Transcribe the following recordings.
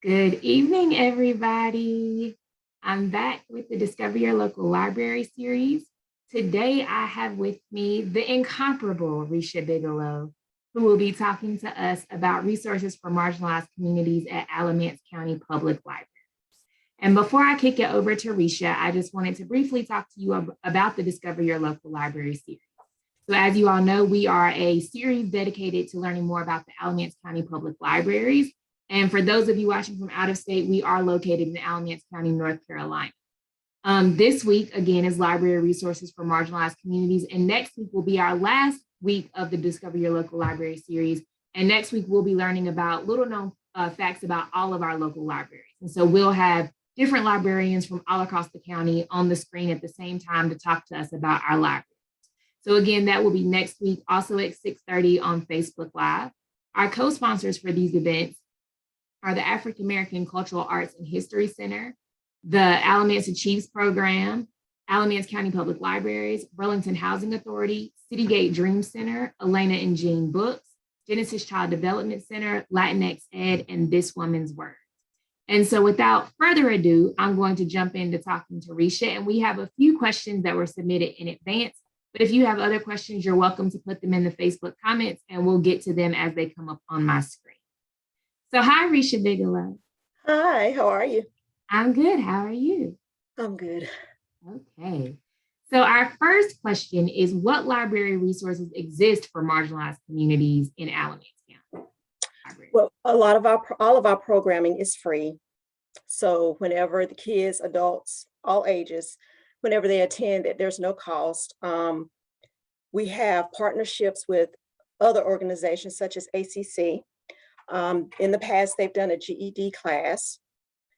Good evening, everybody. I'm back with the Discover Your Local Library series. Today, I have with me the incomparable Risha Bigelow, who will be talking to us about resources for marginalized communities at Alamance County Public Libraries. And before I kick it over to Risha, I just wanted to briefly talk to you about the Discover Your Local Library series. So as you all know, we are a series dedicated to learning more about the Alamance County Public Libraries. And for those of you watching from out of state, we are located in Alamance County, North Carolina. This week, again, is Library Resources for Marginalized Communities. And next week will be our last week of the Discover Your Local Library series. And next week, we'll be learning about little known facts about all of our local libraries. And so we'll have different librarians from all across the county on the screen at the same time to talk to us about our libraries. So again, that will be next week, also at 6:30 on Facebook Live. Our co-sponsors for these events are the African American Cultural Arts and History Center, the Alamance Achieves Program, Alamance County Public Libraries, Burlington Housing Authority, Citygate Dream Center, Elena and Jean Books, Genesis Child Development Center, Latinx Ed, and This Woman's Word. And so without further ado, I'm going to jump into talking to Risha, and we have a few questions that were submitted in advance. But if you have other questions, you're welcome to put them in the Facebook comments, and we'll get to them as they come up on my screen. So hi, Risha Bigelow. Hi, how are you? I'm good. How are you? I'm good. Okay. So our first question is, what library resources exist for marginalized communities in Alamance County? Well, all of our programming is free. So whenever the kids, adults, all ages, whenever they attend, there's no cost. We have partnerships with other organizations such as ACC. In the past, they've done a GED class,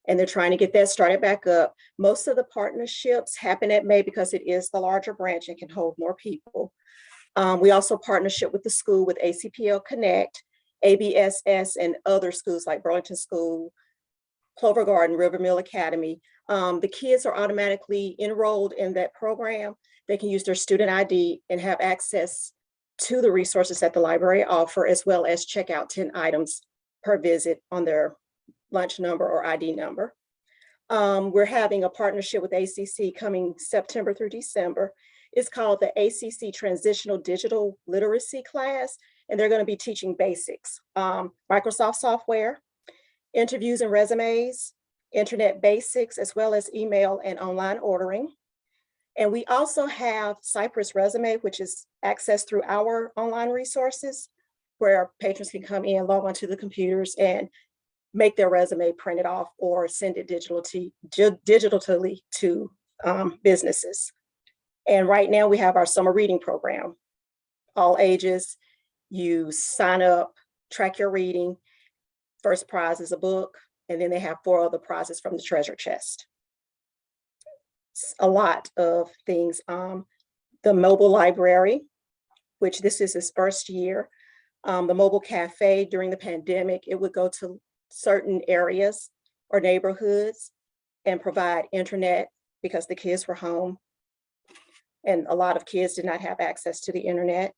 and they're trying to get that started back up. Most of the partnerships happen at May because it is the larger branch and can hold more people. We also partnership with the school with ACPL Connect, ABSS, and other schools like Burlington School, Clover Garden, River Mill Academy. The kids are automatically enrolled in that program. They can use their student ID and have access to the resources that the library offer, as well as check out 10 items per visit on their lunch number or ID number. We're having a partnership with ACC coming September through December. It's called the ACC Transitional Digital Literacy class, and they're going to be teaching basics, Microsoft software, interviews and resumes, internet basics, as well as email and online ordering. And we also have Cypress Resume, which is accessed through our online resources, where patrons can come in, log onto the computers, and make their resume, print it off, or send it digitally to businesses. And right now we have our summer reading program. All ages, you sign up, track your reading. First prize is a book, and then they have 4 other prizes from the treasure chest. A lot of things. The mobile library, which this is its first year. The mobile cafe during the pandemic, it would go to certain areas or neighborhoods and provide internet because the kids were home. And a lot of kids did not have access to the internet.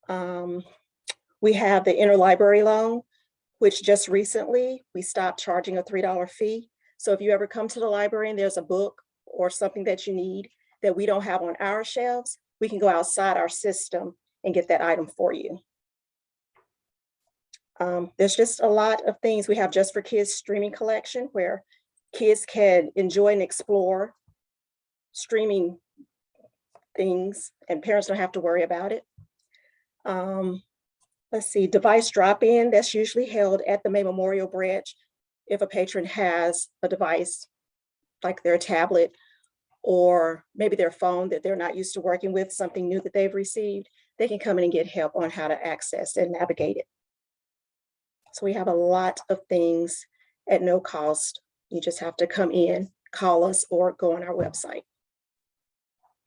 We have the interlibrary loan, which just recently we stopped charging a $3 fee. So if you ever come to the library and there's a book or something that you need that we don't have on our shelves, we can go outside our system and get that item for you. There's just a lot of things. We have Just for Kids streaming collection, where kids can enjoy and explore streaming things and parents don't have to worry about it. Let's see, device drop-in, that's usually held at the May Memorial Branch. If a patron has a device like their tablet or maybe their phone that they're not used to working with, something new that they've received, they can come in and get help on how to access and navigate it. So we have a lot of things at no cost. You just have to come in, call us, or go on our website.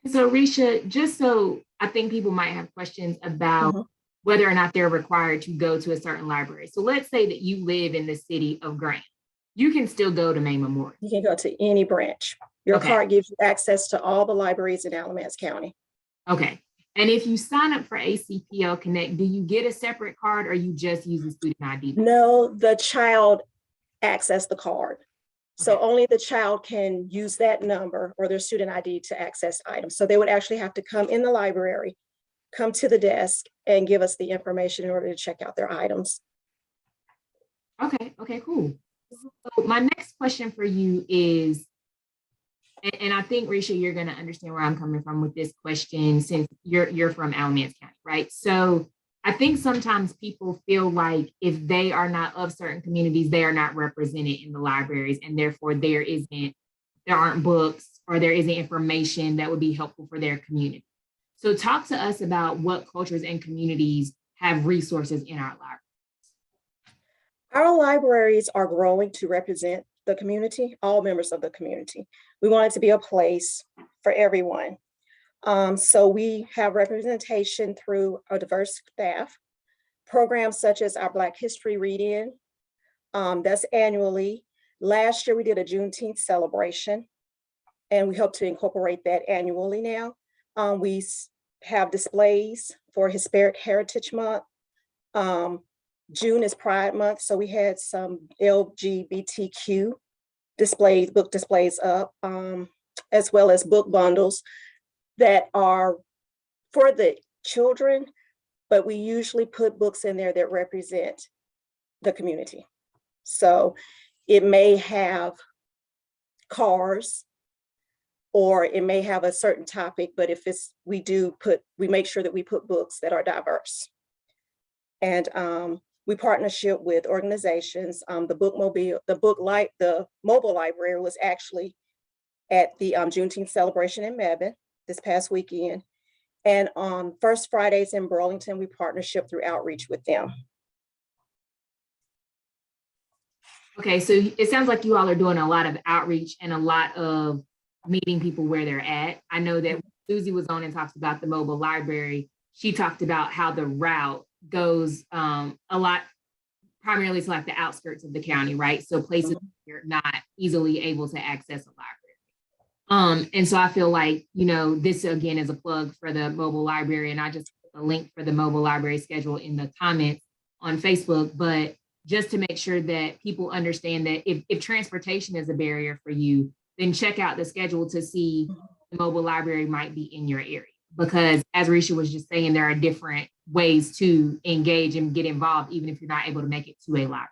So Risha, just so I think people might have questions about whether or not they're required to go to a certain library. So let's say that you live in the city of Grant. You can still go to May Memorial. You can go to any branch. Your card gives you access to all the libraries in Alamance County. Okay. And if you sign up for ACPL Connect, do you get a separate card or you just use the student ID? No, the child access the card. So Okay. only the child can use that number or their student ID to access items. So they would actually have to come in the library, come to the desk and give us the information in order to check out their items. Okay. Okay, cool. So my next question for you is, and I think Risha, you're going to understand where I'm coming from with this question since you're from Alamance County, right? So I think sometimes people feel like if they are not of certain communities, they are not represented in the libraries, and therefore there aren't books or there isn't information that would be helpful for their community. So talk to us about what cultures and communities have resources in our libraries. Our libraries are growing to represent the community, all members of the community. We want it to be a place for everyone. So we have representation through a diverse staff, programs such as our Black History Read-In, that's annually. Last year we did a Juneteenth celebration, and we hope to incorporate that annually now. We have displays for Hispanic Heritage Month. June is Pride Month, so we had some LGBTQ displays, book displays up, as well as book bundles that are for the children, but we usually put books in there that represent the community. So it may have cars, or it may have a certain topic, but if it's, we make sure that we put books that are diverse. And we partnership with organizations. The mobile library was actually at the Juneteenth celebration in Mebane this past weekend. And on First Fridays in Burlington, we partnership through outreach with them. Okay, so it sounds like you all are doing a lot of outreach and a lot of meeting people where they're at. I know that Susie was on and talks about the mobile library. She talked about how the route goes a lot primarily to like the outskirts of the county, right? So places you're not easily able to access a library. And so I feel like, this again is a plug for the mobile library, and I just put a link for the mobile library schedule in the comments on Facebook, but just to make sure that people understand that if transportation is a barrier for you, then check out the schedule to see the mobile library might be in your area. Because as Risha was just saying, there are different ways to engage and get involved, even if you're not able to make it to a library.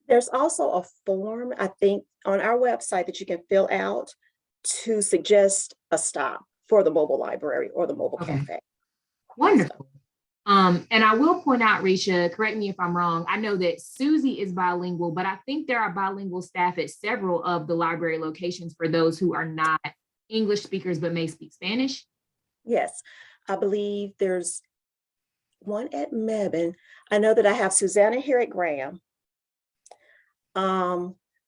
There's also a form, I think, on our website that you can fill out to suggest a stop for the mobile library or the mobile cafe. Wonderful. And I will point out, Risha, correct me if I'm wrong, I know that Susie is bilingual, but I think there are bilingual staff at several of the library locations for those who are not English speakers but may speak Spanish. Yes, I believe there's one at Mebane. I know that I have Susanna here at Graham.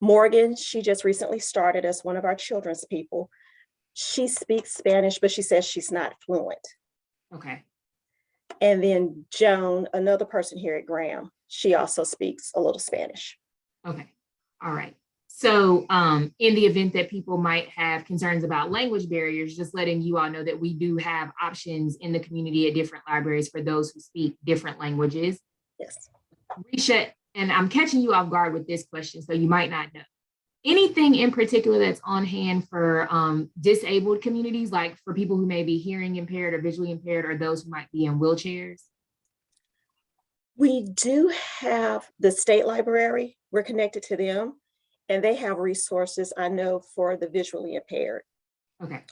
Morgan, she just recently started as one of our children's people. She speaks Spanish, but she says she's not fluent. Okay. And then Joan, another person here at Graham, she also speaks a little Spanish. Okay. All right. So in the event that people might have concerns about language barriers, just letting you all know that we do have options in the community at different libraries for those who speak different languages. Yes. Risha, and I'm catching you off guard with this question, so you might not know. Anything in particular that's on hand for disabled communities, like for people who may be hearing impaired or visually impaired, or those who might be in wheelchairs? We do have the state library. We're connected to them, and they have resources, I know, for the visually impaired. Okay.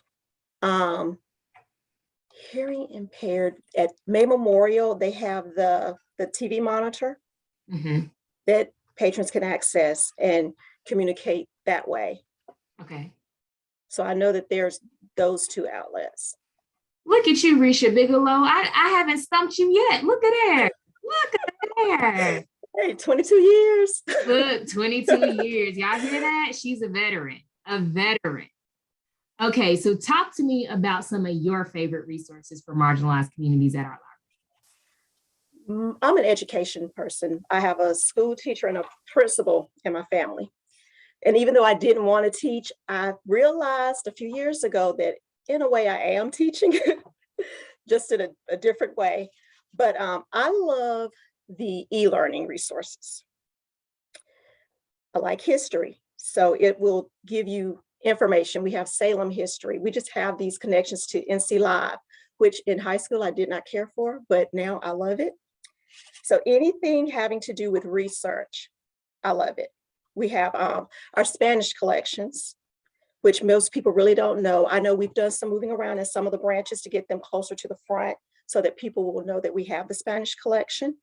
Hearing impaired, at May Memorial, they have the TV monitor that patrons can access and communicate that way. Okay. So I know that there's those two outlets. Look at you, Risha Bigelow. I haven't stumped you yet. Look at there. Look at there. Hey, 22 years. Look, 22 years. Y'all hear that? She's a veteran, a veteran. Okay, so talk to me about some of your favorite resources for marginalized communities at our library. I'm an education person. I have a school teacher and a principal in my family. And even though I didn't want to teach, I realized a few years ago that in a way I am teaching, just in a different way. But I love the e-learning resources. I like history. So it will give you information. We have Salem history. We just have these connections to NC Live, which in high school I did not care for, but now I love it. So anything having to do with research, I love it. We have our Spanish collections, which most people really don't know. I know we've done some moving around in some of the branches to get them closer to the front so that people will know that we have the Spanish collection.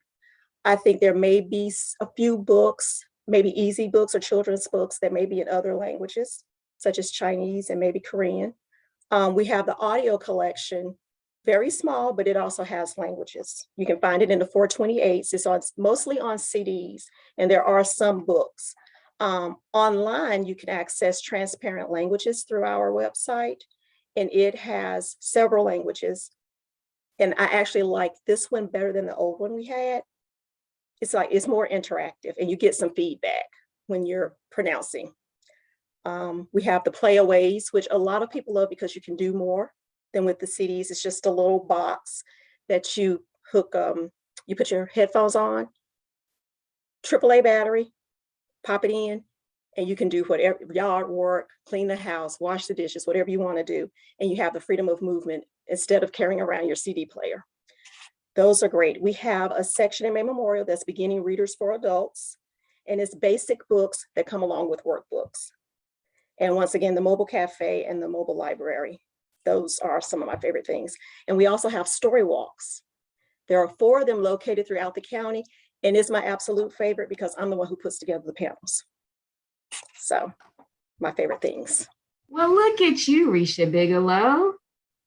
I think there may be a few books, maybe easy books or children's books that may be in other languages, such as Chinese and maybe Korean. We have the audio collection, very small, but it also has languages. You can find it in the 428s. It's mostly on CDs, and there are some books. Online, you can access transparent languages through our website, and it has several languages. And I actually like this one better than the old one we had. It's more interactive, and you get some feedback when you're pronouncing. We have the playaways, which a lot of people love because you can do more than with the CDs. It's just a little box that you hook, you put your headphones on, AAA battery, pop it in, and you can do whatever, yard work, clean the house, wash the dishes, whatever you want to do. And you have the freedom of movement instead of carrying around your CD player. Those are great. We have a section in May Memorial that's beginning readers for adults, and it's basic books that come along with workbooks. And once again, the mobile cafe and the mobile library. Those are some of my favorite things. And we also have story walks. There are 4 of them located throughout the county, and it's my absolute favorite because I'm the one who puts together the panels. So my favorite things. Well, look at you, Risha Bigelow,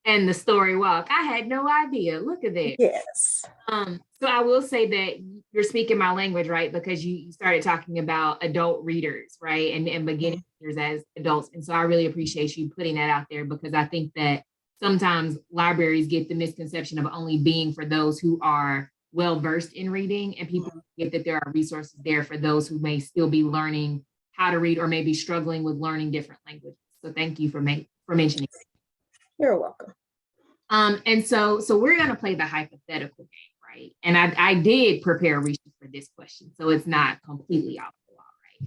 and the story walk. I had no idea. Look at that. Yes. So I will say that you're speaking my language, right? Because you started talking about adult readers, right? And beginning readers as adults. And so I really appreciate you putting that out there, because I think that sometimes libraries get the misconception of only being for those who are well-versed in reading, and people forget that there are resources there for those who may still be learning how to read or maybe struggling with learning different languages. So thank you for mentioning it. You're welcome. And so we're going to play the hypothetical game, right? And I did prepare Risha for this question, so it's not completely off the wall, right?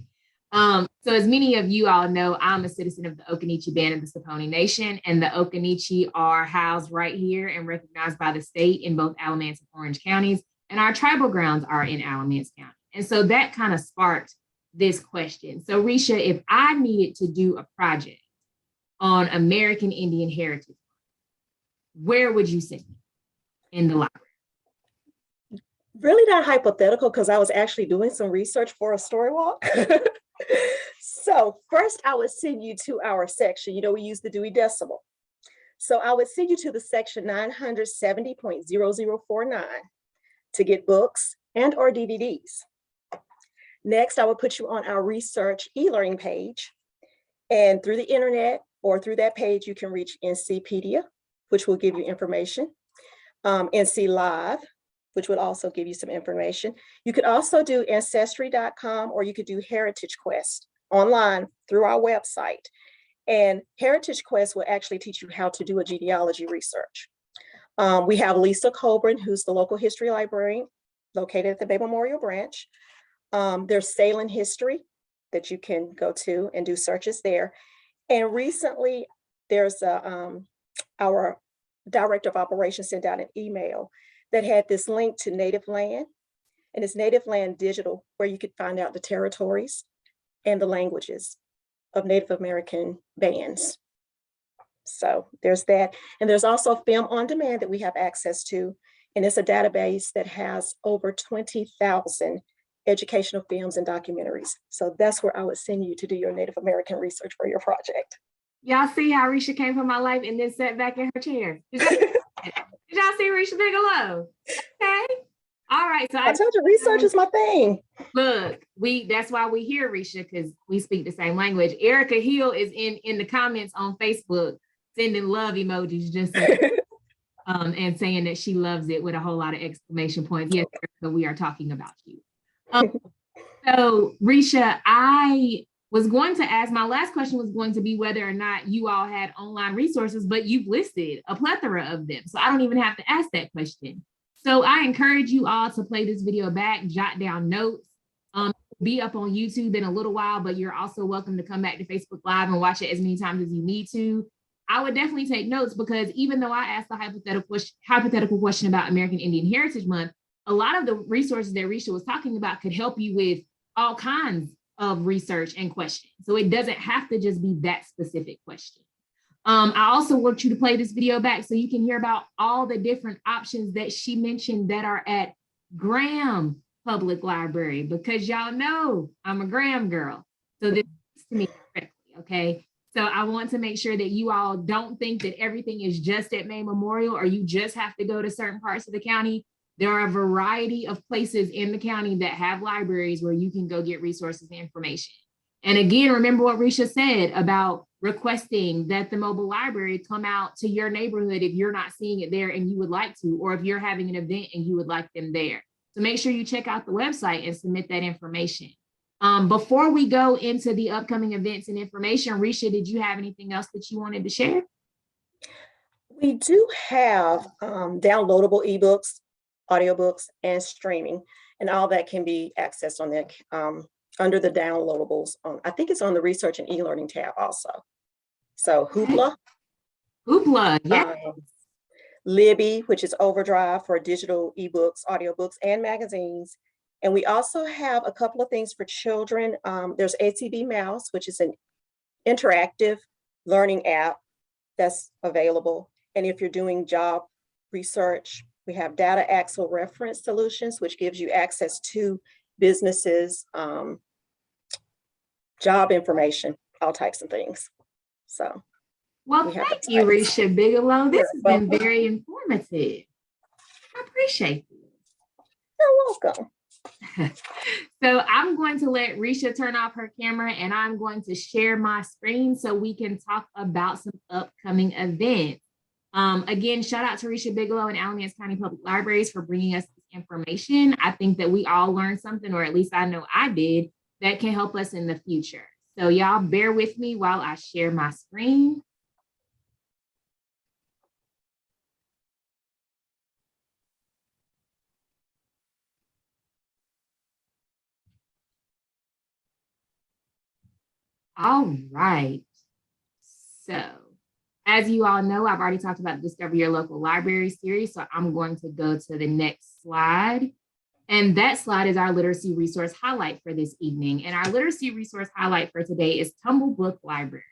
So as many of you all know, I'm a citizen of the Occaneechi Band of the Saponi Nation, and the Occaneechi are housed right here and recognized by the state in both Alamance and Orange counties, and our tribal grounds are in Alamance County. And so that kind of sparked this question. So Risha, if I needed to do a project on American Indian heritage, where would you send me in the library? Really not hypothetical, because I was actually doing some research for a story walk. So first I would send you to our section. You know, we use the Dewey Decimal. So I would send you to the section 970.0049 to get books and or DVDs. Next, I would put you on our research e-learning page. And through the internet or through that page, you can reach NCpedia, which will give you information, NC Live, which would also give you some information. You could also do Ancestry.com, or you could do Heritage Quest online through our website. And Heritage Quest will actually teach you how to do a genealogy research. We have Lisa Colburn, who's the local history librarian located at the Bay Memorial branch. There's Salem History that you can go to and do searches there. And recently, there's our director of operations sent out an email that had this link to Native Land, and it's Native Land Digital, where you could find out the territories and the languages of Native American bands. So there's that. And there's also Film on Demand that we have access to, and it's a database that has over 20,000 educational films and documentaries. So that's where I would send you to do your Native American research for your project. Y'all see how Risha came from my life and then sat back in her chair? Did y'all see Risha Bigelow? Okay. All right. So I told you research is my thing. Look, that's why we hear Risha, because we speak the same language. Erica Hill is in the comments on Facebook sending love emojis just and saying that she loves it with a whole lot of exclamation points. Yes, Erica, we are talking about you. So Risha, I was going to ask, my last question was going to be whether or not you all had online resources, but you've listed a plethora of them. So I don't even have to ask that question. So I encourage you all to play this video back, jot down notes. be up on YouTube in a little while, but you're also welcome to come back to Facebook Live and watch it as many times as you need to. I would definitely take notes, because even though I asked the hypothetical question about American Indian Heritage Month, a lot of the resources that Risha was talking about could help you with all kinds of research and questions. So it doesn't have to just be that specific question. I also want you to play this video back so you can hear about all the different options that she mentioned that are at Graham Public Library, because y'all know I'm a Graham girl. So this is to me correctly, okay? So I want to make sure that you all don't think that everything is just at May Memorial, or you just have to go to certain parts of the county. There are a variety of places in the county that have libraries where you can go get resources and information. And again, remember what Risha said about requesting that the mobile library come out to your neighborhood if you're not seeing it there and you would like to, or if you're having an event and you would like them there. So make sure you check out the website and submit that information. Before we go into the upcoming events and information, Risha, did you have anything else that you wanted to share? We do have downloadable ebooks, audiobooks, and streaming, and all that can be accessed on the under the downloadables. I think it's on the research and e-learning tab also. So Hoopla. Yeah. Libby, which is Overdrive for digital ebooks, audiobooks, and magazines. And we also have a couple of things for children. There's ATB Mouse, which is an interactive learning app that's available. And if you're doing job research, we have Data Axle Reference Solutions, which gives you access to businesses, job information, all types of things. So, well, thank you, Risha Bigelow. This has been very informative. I appreciate it. You're welcome. So I'm going to let Risha turn off her camera, and I'm going to share my screen so we can talk about some upcoming events. Again, shout out to Risha Bigelow and Alamance County Public Libraries for bringing us this information. I think that we all learned something, or at least I know I did, that can help us in the future. So y'all bear with me while I share my screen. All right. So as you all know, I've already talked about the Discover Your Local Library series. So I'm going to go to the next slide. And that slide is our literacy resource highlight for this evening. And our literacy resource highlight for today is Tumble Book Library.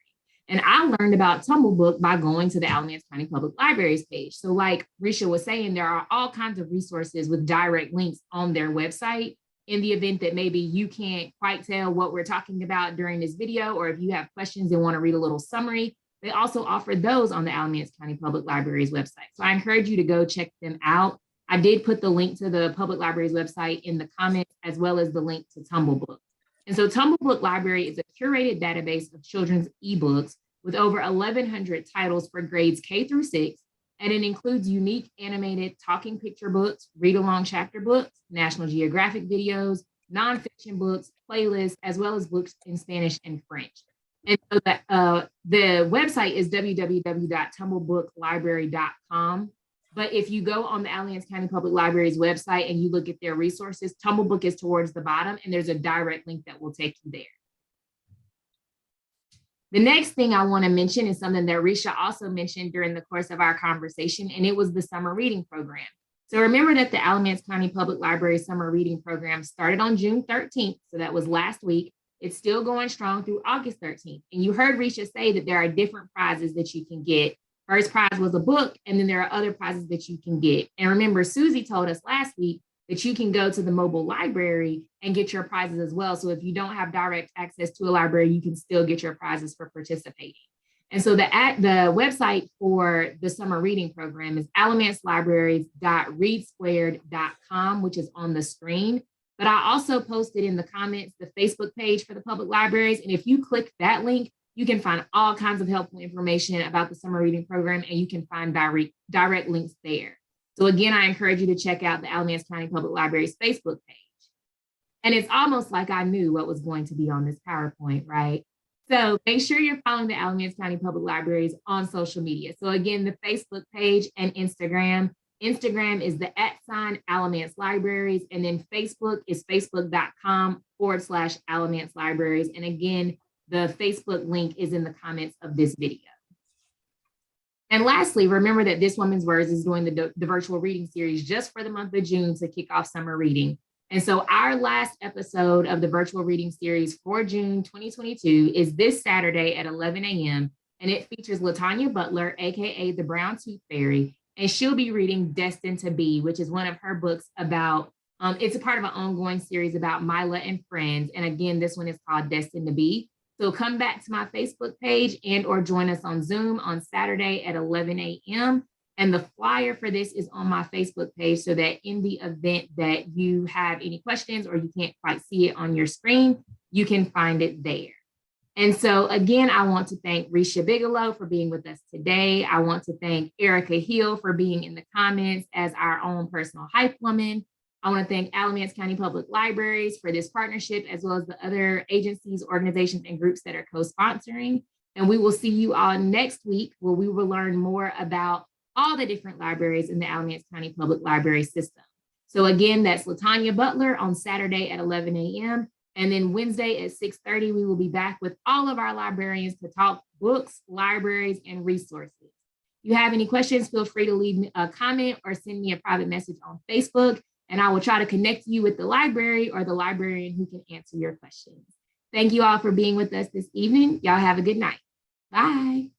And I learned about Tumble Book by going to the Alamance County Public Libraries page. So like Risha was saying, there are all kinds of resources with direct links on their website in the event that maybe you can't quite tell what we're talking about during this video, or if you have questions and want to read a little summary, they also offer those on the Alamance County Public Libraries website. So I encourage you to go check them out. I did put the link to the Public Libraries website in the comments, as well as the link to Tumble Book. And so Tumble Book Library is a curated database of children's ebooks with over 1,100 titles for grades K through 6, and it includes unique animated talking picture books, read-along chapter books, National Geographic videos, nonfiction books, playlists, as well as books in Spanish and French. And so the website is www.tumblebooklibrary.com. But if you go on the Alamance County Public Libraries website and you look at their resources, Tumble Book is towards the bottom, and there's a direct link that will take you there. The next thing I want to mention is something that Risha also mentioned during the course of our conversation, and it was the summer reading program. So remember that the Alamance County Public Library summer reading program started on June 13th. So that was last week. It's still going strong through August 13th. And you heard Risha say that there are different prizes that you can get. First prize was a book, and then there are other prizes that you can get. And remember, Susie told us last week that you can go to the mobile library and get your prizes as well. So if you don't have direct access to a library, you can still get your prizes for participating. And so the website for the summer reading program is alamancelibraries.readsquared.com, which is on the screen. But I also posted in the comments the Facebook page for the public libraries. And if you click that link, you can find all kinds of helpful information about the summer reading program, and you can find direct links there. So again, I encourage you to check out the Alamance County Public Library's Facebook page. And it's almost like I knew what was going to be on this PowerPoint, right? So make sure you're following the Alamance County Public Libraries on social media. So again, the Facebook page and Instagram Instagram is the @Alamance Libraries. And then Facebook is facebook.com/Alamance Libraries. And again, the Facebook link is in the comments of this video. And lastly, remember that This Woman's Words is doing the virtual reading series just for the month of June to kick off summer reading. And so our last episode of the virtual reading series for June 2022 is this Saturday at 11 a.m. And it features LaTanya Butler, AKA the Brown Tooth Fairy. And she'll be reading Destined to Be, which is one of her books about, it's a part of an ongoing series about Mila and friends. And again, this one is called Destined to Be. So come back to my Facebook page and or join us on Zoom on Saturday at 11 a.m. And the flyer for this is on my Facebook page so that in the event that you have any questions or you can't quite see it on your screen, you can find it there. And so again, I want to thank Risha Bigelow for being with us today. I want to thank Erica Hill for being in the comments as our own personal hype woman. I want to thank Alamance County Public Libraries for this partnership, as well as the other agencies, organizations, and groups that are co-sponsoring. And we will see you all next week, where we will learn more about all the different libraries in the Alamance County Public Library system. So again, that's LaTanya Butler on Saturday at 11 a.m. And then Wednesday at 6:30, we will be back with all of our librarians to talk books, libraries, and resources. If you have any questions, feel free to leave me a comment or send me a private message on Facebook, and I will try to connect you with the library or the librarian who can answer your questions. Thank you all for being with us this evening. Y'all have a good night. Bye.